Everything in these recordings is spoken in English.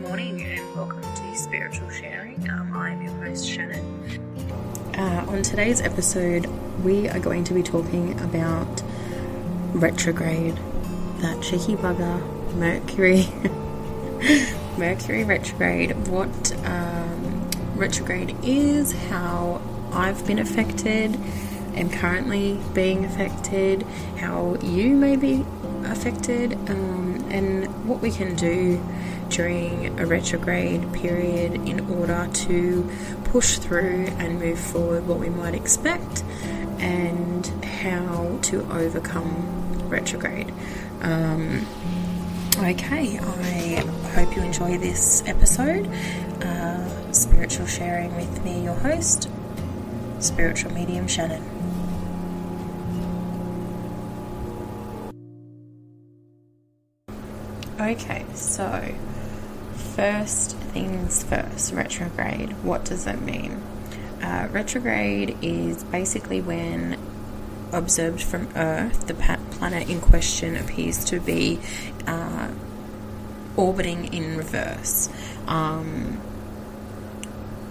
morning and welcome to Spiritual Sharing. I am your host Shannon. On today's episode we are going to be talking about retrograde, that cheeky bugger, Mercury. Mercury retrograde, what retrograde is, how I've been affected, am currently being affected, how you may be affected, and what we can do during a retrograde period in order to push through and move forward what we might expect, and how to overcome retrograde. Okay, I hope you enjoy this episode. Spiritual Sharing with me, your host, spiritual medium Shannon. Okay, so first things first, retrograde. What does that mean? Retrograde is basically when, observed from Earth, the planet in question appears to be orbiting in reverse.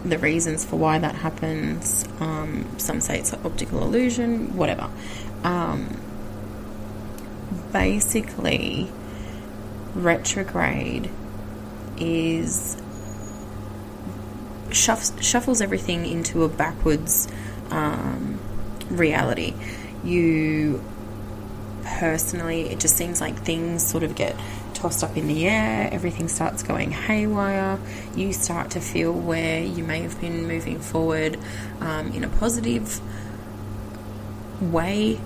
The reasons for why that happens, some say it's an optical illusion, whatever. Basically, retrograde is shuffles everything into a backwards reality. You personally, it just seems like things sort of get tossed up in the air, everything starts going haywire. You start to feel where you may have been moving forward in a positive way.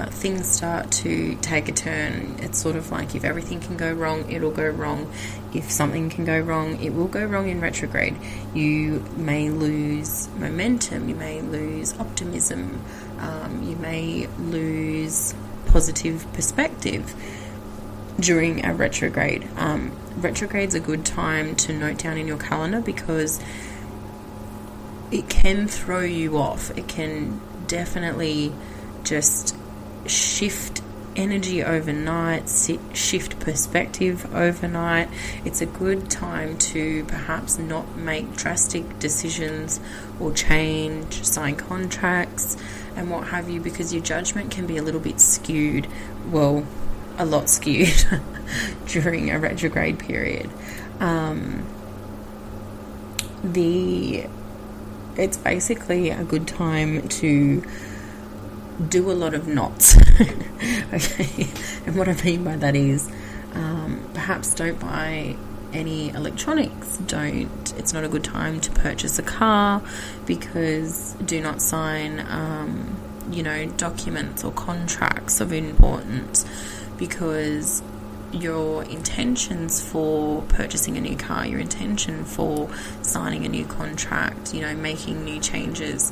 Things start to take a turn. It's sort of like if everything can go wrong, it'll go wrong. If something can go wrong, it will go wrong in retrograde. You may lose momentum, you may lose optimism, you may lose positive perspective during a retrograde. Retrograde's a good time to note down in your calendar because it can throw you off. It can definitely just shift energy overnight, shift perspective overnight. It's a good time to perhaps not make drastic decisions or change, sign contracts and what have you, because your judgment can be a little bit skewed, well, a lot skewed during a retrograde period. It's basically a good time to do a lot of knots. Okay, and what I mean by that is perhaps don't buy any electronics. It's not a good time to purchase a car, because do not sign documents or contracts of importance, because your intentions for purchasing a new car, your intention for signing a new contract, making new changes,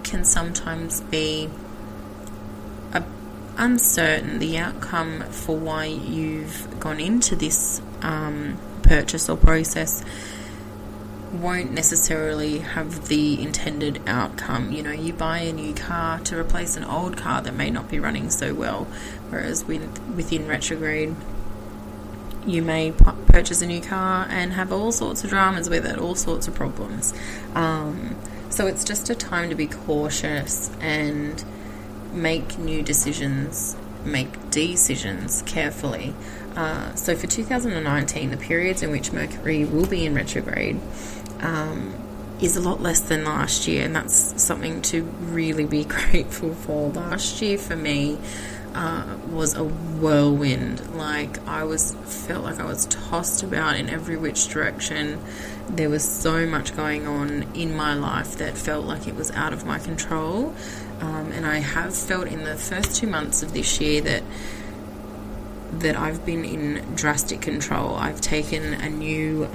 can sometimes be uncertain. The outcome for why you've gone into this purchase or process won't necessarily have the intended outcome. You buy a new car to replace an old car that may not be running so well, whereas within retrograde you may purchase a new car and have all sorts of dramas with it, all sorts of problems. So it's just a time to be cautious and make new decisions, make decisions carefully. So for 2019, the periods in which Mercury will be in retrograde is a lot less than last year, and that's something to really be grateful for. Last year for me was a whirlwind. Felt like I was tossed about in every which direction. There was so much going on in my life that felt like it was out of my control. And I have felt in the first 2 months of this year that I've been in drastic control. I've taken a new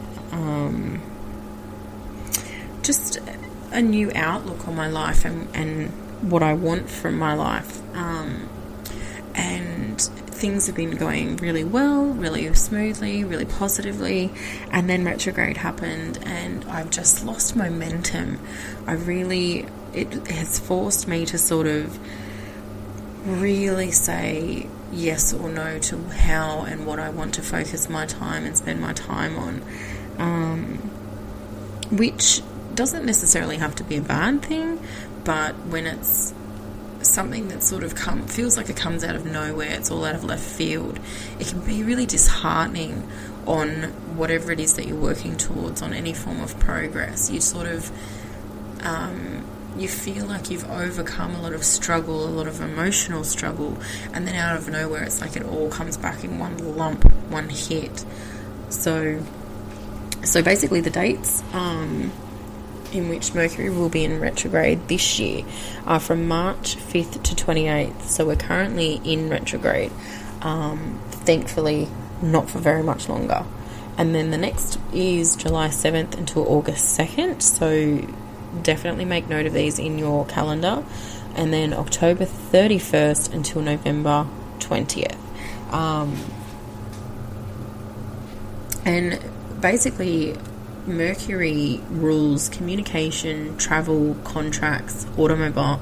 a new outlook on my life and what I want from my life. And things have been going really well, really smoothly, really positively, and then retrograde happened and I've just lost momentum. It has forced me to sort of really say yes or no to how and what I want to focus my time and spend my time on. which doesn't necessarily have to be a bad thing, but when it's something that sort of feels like it comes out of nowhere, it's all out of left field, it can be really disheartening on whatever it is that you're working towards, on any form of progress. You sort of you feel like you've overcome a lot of struggle, a lot of emotional struggle, and then out of nowhere it's like it all comes back in one lump, one hit. So basically the dates in which Mercury will be in retrograde this year are from March 5th to 28th. So we're currently in retrograde. Thankfully, not for very much longer. And then the next is July 7th until August 2nd. So definitely make note of these in your calendar. And then October 31st until November 20th. And basically, Mercury rules communication, travel, contracts, automobiles.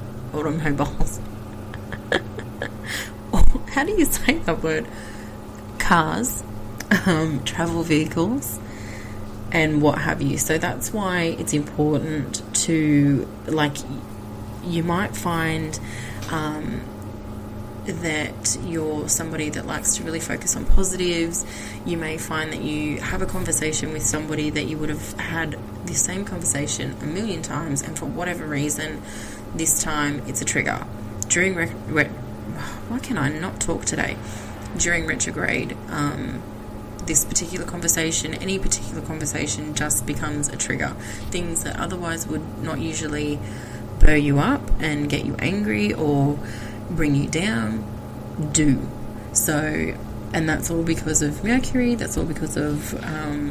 How do you say that word? Cars, travel vehicles, and what have you. So that's why it's important to, you might find that you're somebody that likes to really focus on positives. You may find that you have a conversation with somebody that you would have had the same conversation a million times, and for whatever reason, this time it's a trigger. During why can I not talk today? During retrograde, this particular conversation, any particular conversation, just becomes a trigger. Things that otherwise would not usually burr you up and get you angry or bring you down, do. So, and that's all because of Mercury, that's all because of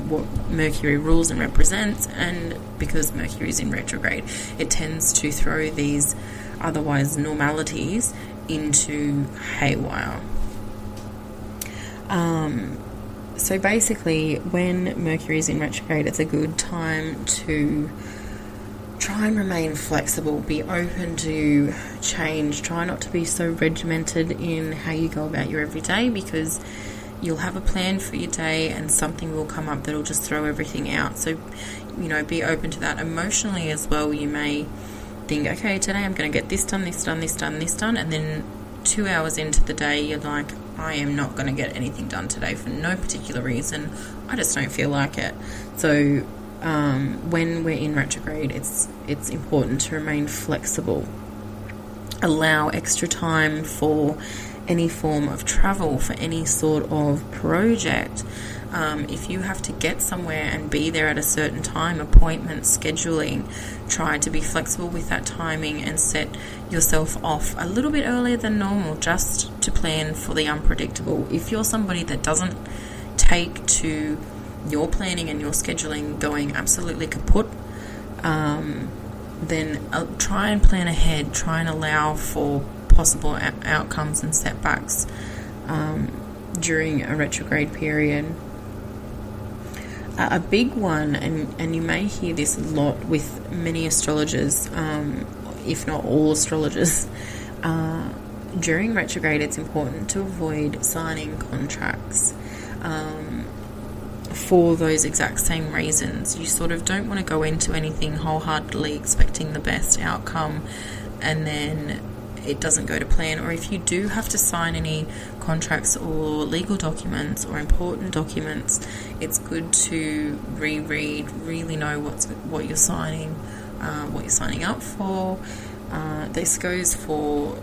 what Mercury rules and represents, and because Mercury is in retrograde, it tends to throw these otherwise normalities into haywire. So basically, when Mercury is in retrograde, it's a good time to try and remain flexible, be open to change, try not to be so regimented in how you go about your everyday, because you'll have a plan for your day and something will come up that'll just throw everything out. So, be open to that. Emotionally as well, you may think, okay, today I'm going to get this done, this done, this done, this done, and then 2 hours into the day, you're like, I am not going to get anything done today for no particular reason. I just don't feel like it. So when we're in retrograde, it's important to remain flexible. Allow extra time for any form of travel, for any sort of project. If you have to get somewhere and be there at a certain time, appointments, scheduling, try to be flexible with that timing and set yourself off a little bit earlier than normal, just to plan for the unpredictable. If you're somebody that doesn't take to your planning and your scheduling going absolutely kaput, then try and plan ahead, try and allow for possible outcomes and setbacks during a retrograde period. A big one, and you may hear this a lot with many astrologers, if not all astrologers, during retrograde it's important to avoid signing contracts for those exact same reasons. You sort of don't want to go into anything wholeheartedly expecting the best outcome and then it doesn't go to plan. Or if you do have to sign any contracts or legal documents or important documents, it's good to reread, really know what you're signing up for. This goes for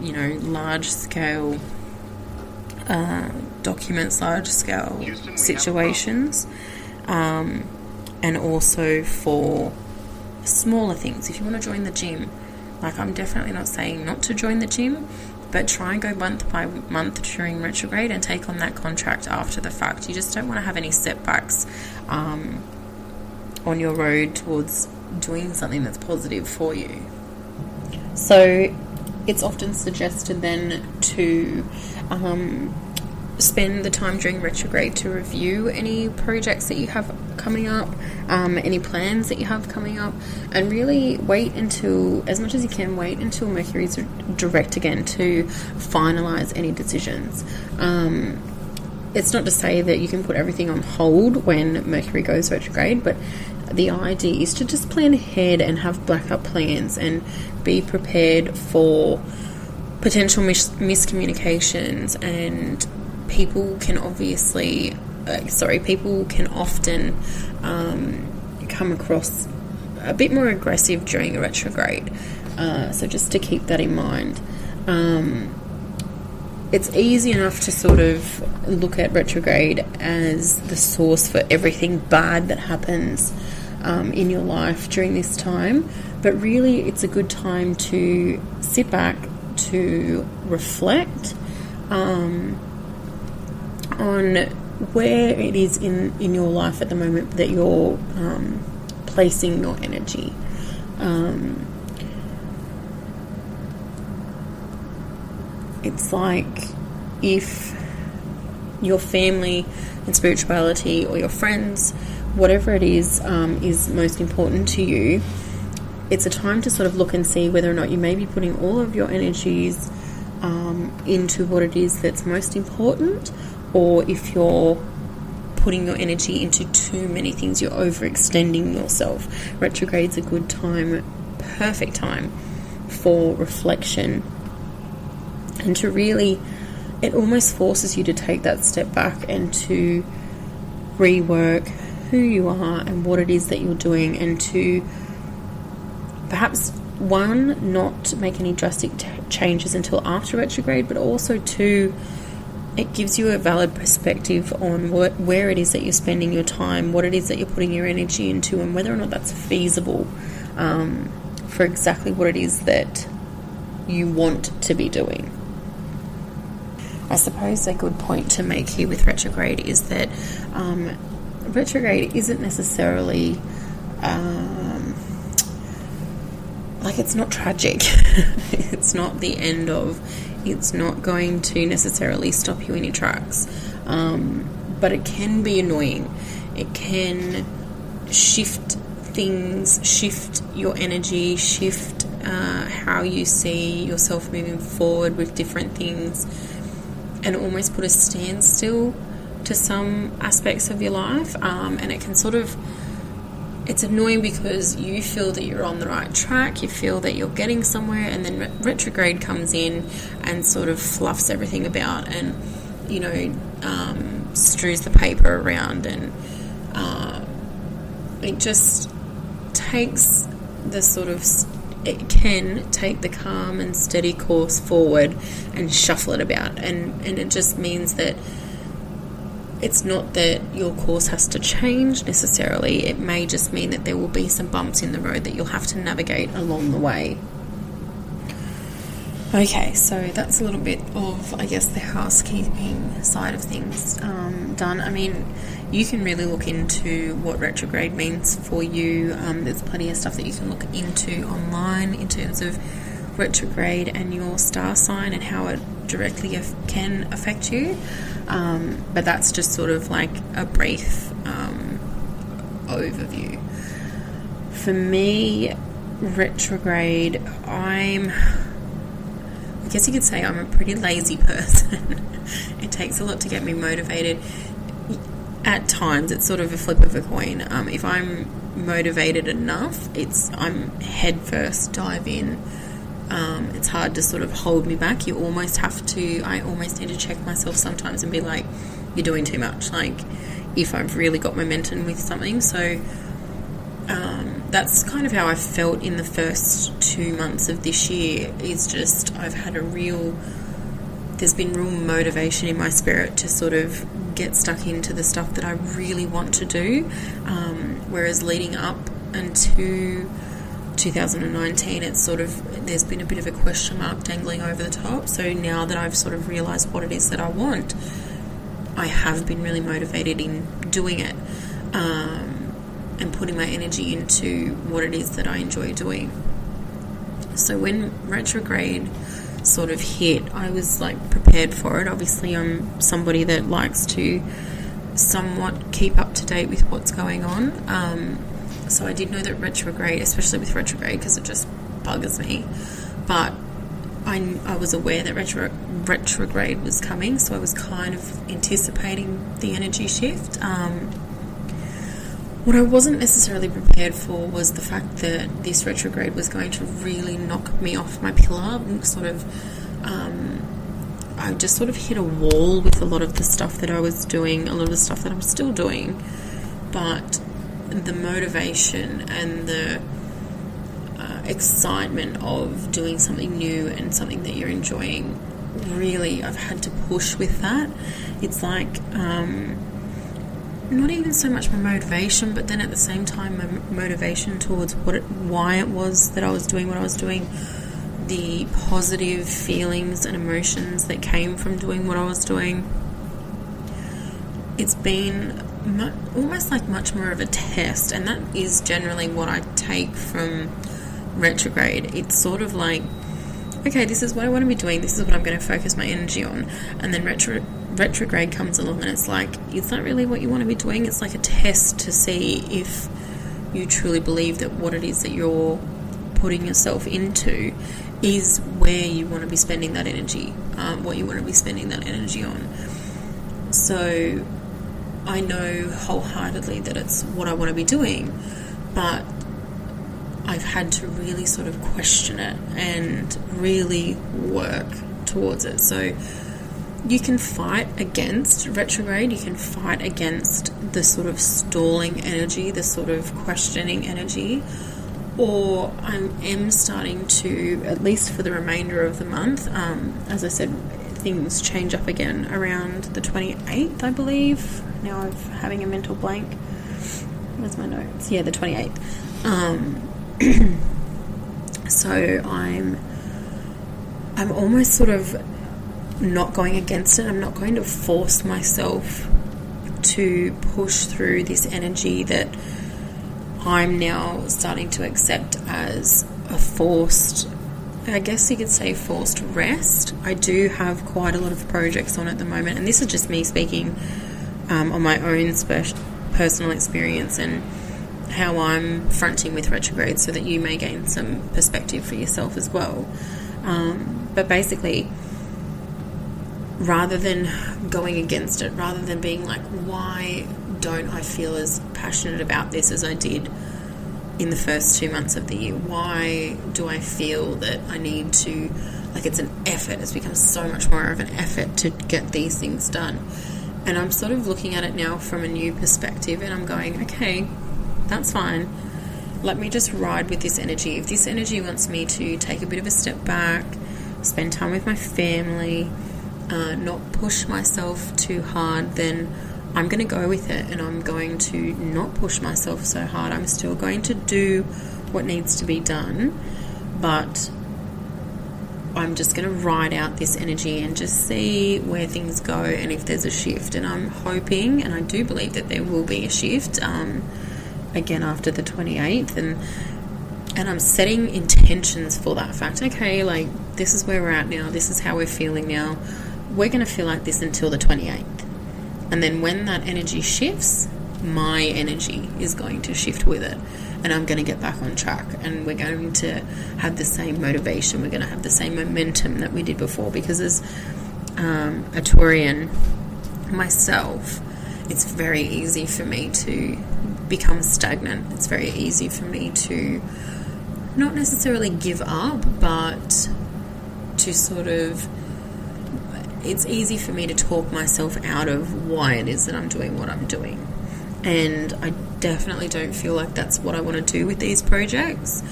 large scale documents, large scale situations, and also for smaller things. If you want to join the gym, I'm definitely not saying not to join the gym, but try and go month by month during retrograde and take on that contract after the fact. You just don't want to have any setbacks on your road towards doing something that's positive for you. So it's often suggested then to spend the time during retrograde to review any projects that you have coming up, any plans that you have coming up, and really wait until, as much as you can, wait until Mercury is direct again to finalise any decisions. it's not to say that you can put everything on hold when Mercury goes retrograde, but the idea is to just plan ahead and have backup plans and be prepared for potential miscommunications. And people can often come across a bit more aggressive during a retrograde. So just to keep that in mind. It's easy enough to sort of look at retrograde as the source for everything bad that happens in your life during this time, but really it's a good time to sit back, to reflect on where it is in your life at the moment that you're placing your energy. It's like if your family and spirituality, or your friends, whatever it is most important to you, it's a time to sort of look and see whether or not you may be putting all of your energies into what it is that's most important, or if you're putting your energy into too many things, you're overextending yourself. Retrograde's a good time, perfect time for reflection, and to really, it almost forces you to take that step back and to rework who you are and what it is that you're doing, and to perhaps, one, not make any drastic changes until after retrograde, but also, two, it gives you a valid perspective on where it is that you're spending your time, what it is that you're putting your energy into, and whether or not that's feasible for exactly what it is that you want to be doing. I suppose a good point to make here with retrograde is that retrograde isn't necessarily it's not tragic. It's not the end of, it's not going to necessarily stop you in your tracks, but it can be annoying. It can shift things, shift your energy, shift how you see yourself moving forward with different things, and almost put a standstill to some aspects of your life. And it can sort of, it's annoying because you feel that you're on the right track, you feel that you're getting somewhere, and then retrograde comes in and sort of fluffs everything about, and strews the paper around, and it just takes the sort of, it can take the calm and steady course forward and shuffle it about, and it just means that it's not that your course has to change necessarily. It may just mean that there will be some bumps in the road that you'll have to navigate along the way. Okay, so that's a little bit of, I guess, the housekeeping side of things done. I mean, you can really look into what retrograde means for you. There's plenty of stuff that you can look into online in terms of retrograde and your star sign and how it directly can affect you. But that's just sort of like a brief overview. For me, retrograde, I guess you could say I'm a pretty lazy person. It takes a lot to get me motivated. At times, it's sort of a flip of a coin. If I'm motivated enough, I'm head first, dive in. It's hard to sort of hold me back. I almost need to check myself sometimes and be like, you're doing too much. Like, if I've really got momentum with something. So that's kind of how I felt in the first 2 months of this year. Is just, there's been real motivation in my spirit to sort of get stuck into the stuff that I really want to do. Whereas leading up into 2019, it's sort of, there's been a bit of a question mark dangling over the top. So now that I've sort of realised what it is that I want, I have been really motivated in doing it, and putting my energy into what it is that I enjoy doing. So when retrograde sort of hit, I was like prepared for it. Obviously, I'm somebody that likes to somewhat keep up to date with what's going on. So I did know that retrograde, especially with retrograde, because it just buggers me. But I was aware that retrograde was coming, so I was kind of anticipating the energy shift. What I wasn't necessarily prepared for was the fact that this retrograde was going to really knock me off my pillar. I just sort of hit a wall with a lot of the stuff that I was doing, a lot of the stuff that I'm still doing, but the motivation and the excitement of doing something new and something that you're enjoying, really, I've had to push with that. It's like not even so much my motivation, but then at the same time my motivation towards why it was that I was doing what I was doing, the positive feelings and emotions that came from doing what I was doing. It's been almost like much more of a test, and that is generally what I take from retrograde. It's sort of like, okay, this is what I want to be doing, this is what I'm going to focus my energy on, and then retrograde comes along and it's like, is that really what you want to be doing? It's like a test to see if you truly believe that what it is that you're putting yourself into is where you want to be spending that energy, what you want to be spending that energy on. So I know wholeheartedly that it's what I want to be doing, but I've had to really sort of question it and really work towards it. So you can fight against retrograde, you can fight against the sort of stalling energy, the sort of questioning energy, or I am starting to, at least for the remainder of the month, as I said, things change up again around the 28th, I believe. Now I'm having a mental blank. Where's my notes? Yeah, the 28th. So I'm almost sort of not going against it. I'm not going to force myself to push through this energy that I'm now starting to accept as a forced, I guess you could say, forced rest. I do have quite a lot of projects on at the moment, and this is just me speaking on my own personal experience and how I'm fronting with retrograde, so that you may gain some perspective for yourself as well. But basically, rather than going against it, rather than being like, why don't I feel as passionate about this as I did in the first 2 months of the year? Why do I feel that I need to, like, it's an effort, it's become so much more of an effort to get these things done? And I'm sort of looking at it now from a new perspective, and I'm going, okay, that's fine. Let me just ride with this energy. If this energy wants me to take a bit of a step back, spend time with my family, not push myself too hard, then I'm going to go with it, and I'm going to not push myself so hard. I'm still going to do what needs to be done, but I'm just going to ride out this energy and just see where things go and if there's a shift. And I'm hoping, and I do believe that there will be a shift again after the 28th, and I'm setting intentions for that fact. Okay, like, this is where we're at now, this is how we're feeling now, we're going to feel like this until the 28th, and then when that energy shifts, my energy is going to shift with it, and I'm going to get back on track, and we're going to have the same motivation, we're going to have the same momentum that we did before. Because as a Taurian myself, it's very easy for me to become stagnant. It's very easy for me to not necessarily give up, but to sort of, it's easy for me to talk myself out of why it is that I'm doing what I'm doing. And I definitely don't feel like that's what I want to do with these projects.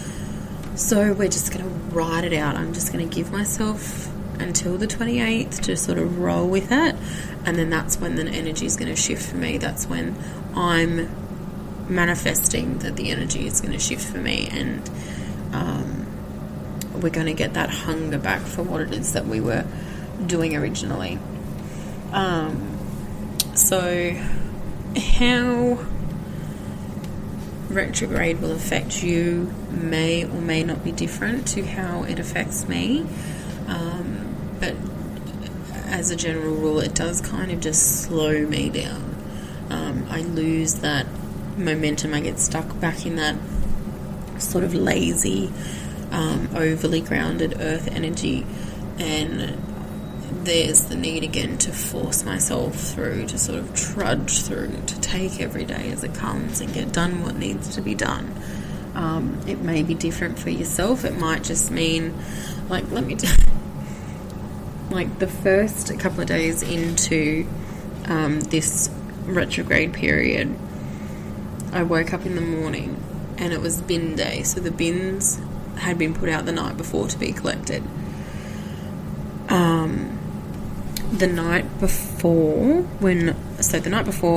So we're just going to ride it out. I'm just going to give myself until the 28th to sort of roll with it. And then that's when the energy is going to shift for me. That's when I'm manifesting that the energy is going to shift for me. And we're going to get that hunger back for what it is that we were doing originally. So how retrograde will affect you may or may not be different to how it affects me, but as a general rule, it does kind of just slow me down. I lose that momentum. I get stuck back in that sort of lazy overly grounded earth energy, and there's the need again to force myself through, to sort of trudge through, to take every day as it comes and get done what needs to be done. It may be different for yourself. It might just mean, like, like the first couple of days into this retrograde period, I woke up in the morning and it was bin day. So the bins had been put out the night before to be collected. The night before,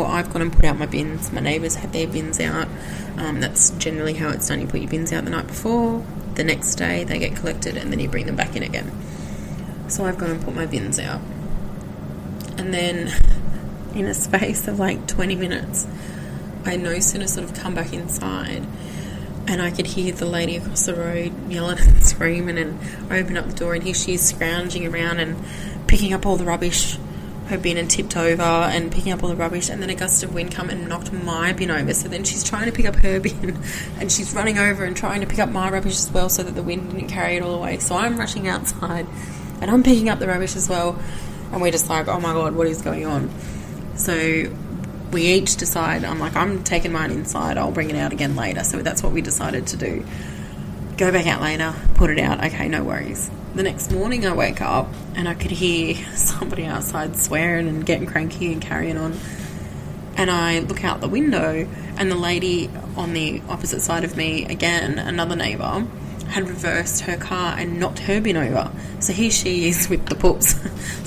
I've gone and put out my bins. My neighbours had their bins out. That's generally how it's done. You put your bins out the night before. The next day they get collected and then you bring them back in again. So I've gone and put my bins out. And then in a space of like 20 minutes, I no sooner sort of come back inside and I could hear the lady across the road yelling and screaming, and I open up the door and here she is scrounging around and picking up all the rubbish. Her bin and tipped over and picking up all the rubbish, and then a gust of wind come and knocked my bin over. So then she's trying to pick up her bin and she's running over and trying to pick up my rubbish as well so that the wind didn't carry it all away. So I'm rushing outside and I'm picking up the rubbish as well, and we're just like, oh my god, what is going on? So we each decide, I'm like, I'm taking mine inside, I'll bring it out again later. So that's what we decided to do. Go back out later, put it out, okay, no worries. The next morning I wake up and I could hear somebody outside swearing and getting cranky and carrying on. And I look out the window and the lady on the opposite side of me, again, another neighbour, had reversed her car and knocked her bin over. So here she is with the pups,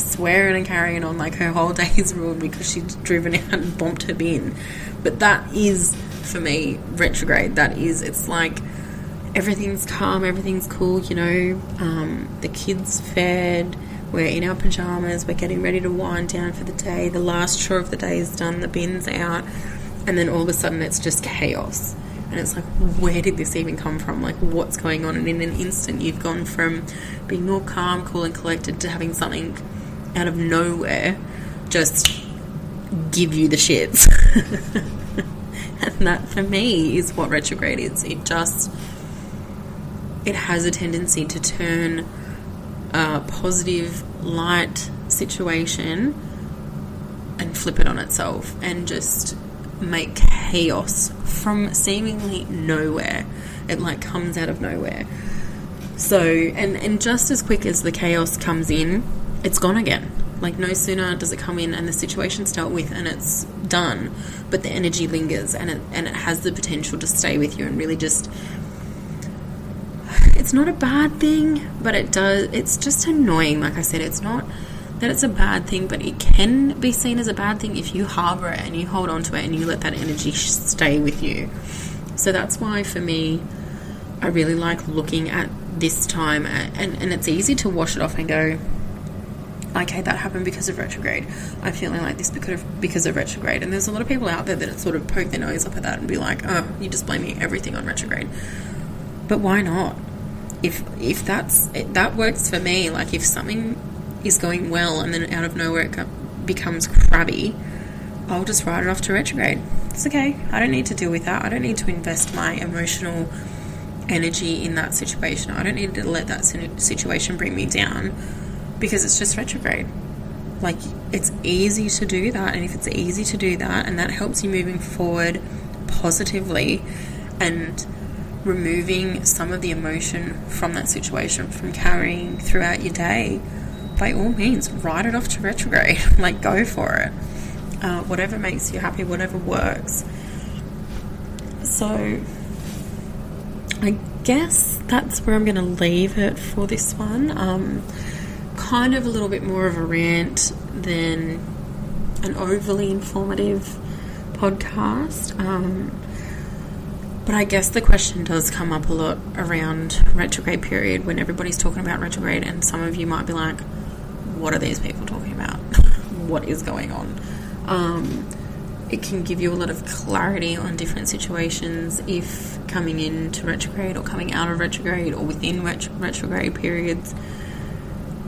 swearing and carrying on like her whole day is ruined because she's driven out and bumped her bin. But that is, for me, retrograde. That is, it's like everything's calm, everything's cool, you know, the kids fed, we're in our pyjamas, we're getting ready to wind down for the day, the last chore of the day is done, the bin's out, and then all of a sudden it's just chaos. And it's like, where did this even come from? Like, what's going on? And in an instant, you've gone from being all calm, cool, and collected to having something out of nowhere just give you the shits. And that, for me, is what retrograde is. It has a tendency to turn a positive, light situation and flip it on itself and just make chaos from seemingly nowhere. It like comes out of nowhere. So, and just as quick as the chaos comes in, it's gone again. Like, no sooner does it come in and the situation's dealt with and it's done, but the energy lingers and it has the potential to stay with you and really just, it's not a bad thing, but it's just annoying. Like I said, it's not that it's a bad thing, but it can be seen as a bad thing if you harbour it and you hold on to it and you let that energy stay with you. So that's why, for me, I really like looking at this time and it's easy to wash it off and go, okay, that happened because of retrograde. I'm feeling like this because of retrograde. And there's a lot of people out there that sort of poke their nose up at that and be like, oh, you're just blaming everything on retrograde. But why not? If that works for me, like if something is going well and then out of nowhere it becomes crabby, I'll just write it off to retrograde. It's okay. I don't need to deal with that. I don't need to invest my emotional energy in that situation. I don't need to let that situation bring me down because it's just retrograde. Like, it's easy to do that, and if it's easy to do that and that helps you moving forward positively and removing some of the emotion from that situation from carrying throughout your day, by all means, write it off to retrograde. Like, go for it. Whatever makes you happy, whatever works. So I guess that's where I'm going to leave it for this one. Kind of a little bit more of a rant than an overly informative podcast. But I guess the question does come up a lot around retrograde period when everybody's talking about retrograde, and some of you might be like, what are these people talking about? What is going on? It can give you a lot of clarity on different situations if coming into retrograde or coming out of retrograde or within retrograde periods,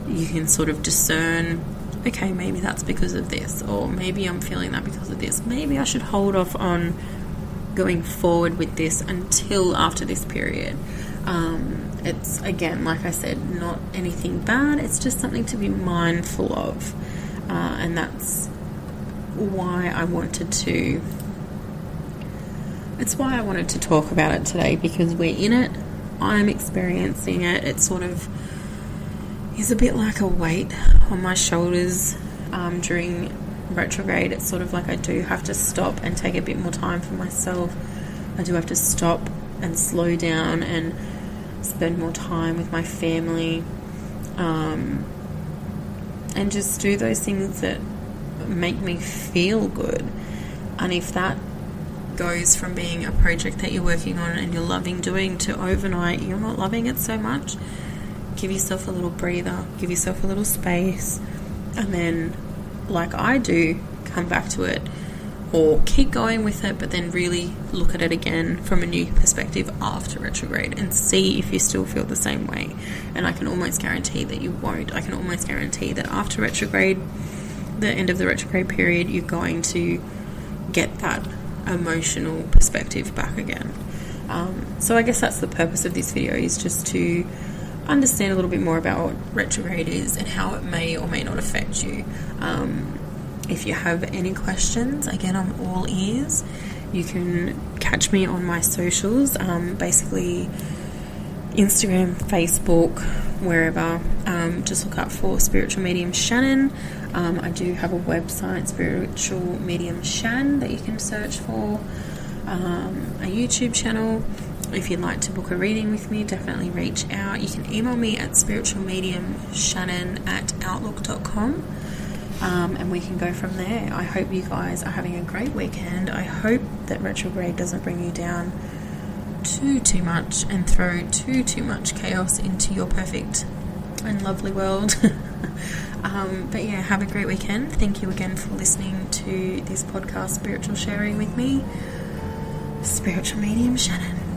you can sort of discern, okay, maybe that's because of this, or maybe I'm feeling that because of this. Maybe I should hold off on going forward with this until after this period. It's, again, like I said, not anything bad. It's just something to be mindful of. And that's why I wanted to talk about it today, because we're in it. I'm experiencing it. It sort of is a bit like a weight on my shoulders during retrograde. It's sort of like I do have to stop and take a bit more time for myself. I do have to stop and slow down and spend more time with my family, and just do those things that make me feel good. And if that goes from being a project that you're working on and you're loving doing to overnight you're not loving it so much, give yourself a little breather, give yourself a little space, and then, like I do, come back to it, or keep going with it, but then really look at it again from a new perspective after retrograde and see if you still feel the same way. And I can almost guarantee that you won't. I can almost guarantee that after retrograde, the end of the retrograde period, you're going to get that emotional perspective back again. So I guess that's the purpose of this video, is just to understand a little bit more about what retrograde is and how it may or may not affect you. If you have any questions, again, I'm all ears. You can catch me on my socials, basically Instagram, Facebook, wherever. Just look up for Spiritual Medium Shannon. I do have a website, Spiritual Medium Shan, that you can search for. A YouTube channel. If you'd like to book a reading with me, definitely reach out. You can email me at spiritualmediumshannon@outlook.com. And we can go from there. I hope you guys are having a great weekend. I hope that retrograde doesn't bring you down too much and throw too much chaos into your perfect and lovely world. But yeah, have a great weekend. Thank you again for listening to this podcast, Spiritual Sharing with me, Spiritual Medium Shannon.